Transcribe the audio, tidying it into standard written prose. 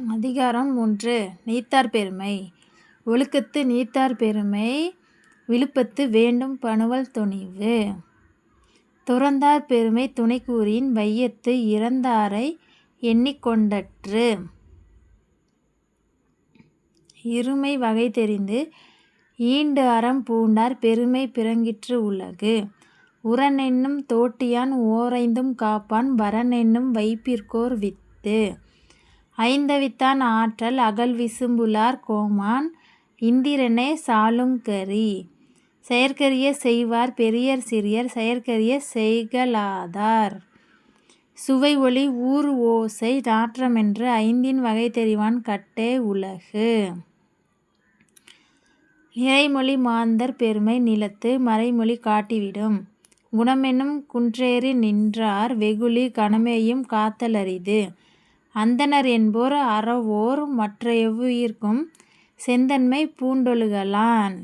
அதிகாரம் 3 நீத்தார் பெருமை. ஒழுக்கத்து நீத்தார் பெருமை விழுப்பத்து வேண்டும் பனுவல் துணிவு. துறந்தார் பெருமை துணைக்கூறின் வையத்து இறந்தாரை எண்ணிக் கொண்டற்று. இருமை வகை தெரிந்து ஈண்டு அறம் பூண்டார் பெருமை பிறங்கிற்று உலகு. உரனென்னும் தோட்டியான் ஓரைந்தும் காப்பான் வரனென்னும் வைப்பிற்கோர் வித்து. ஐந்தவித்தான் ஆற்றல் அகல்விசும்புலார் கோமான் இந்திரனே சாலுங் கரி. செயற்கரிய செய்வார் பெரியர் சிறியர் செயற்கரிய செய்கலாதார். சுவை ஒளி ஊறு ஓசை நாற்றமென்று ஐந்தின் வகை தெரிவான் கட்டே உலகு. நிறைமொழி மாந்தர் பெருமை நிலத்து மறைமொழி காட்டிவிடும். குணமெனும் குன்றேறி நின்றார் வெகுளி கணமேயும் காத்தல் அரிது. அந்தணர் என்போர் அறவோர் மற்ற எவ்வுயிர்க்கும் செந்தண்மை பூண்டொழுகலான்.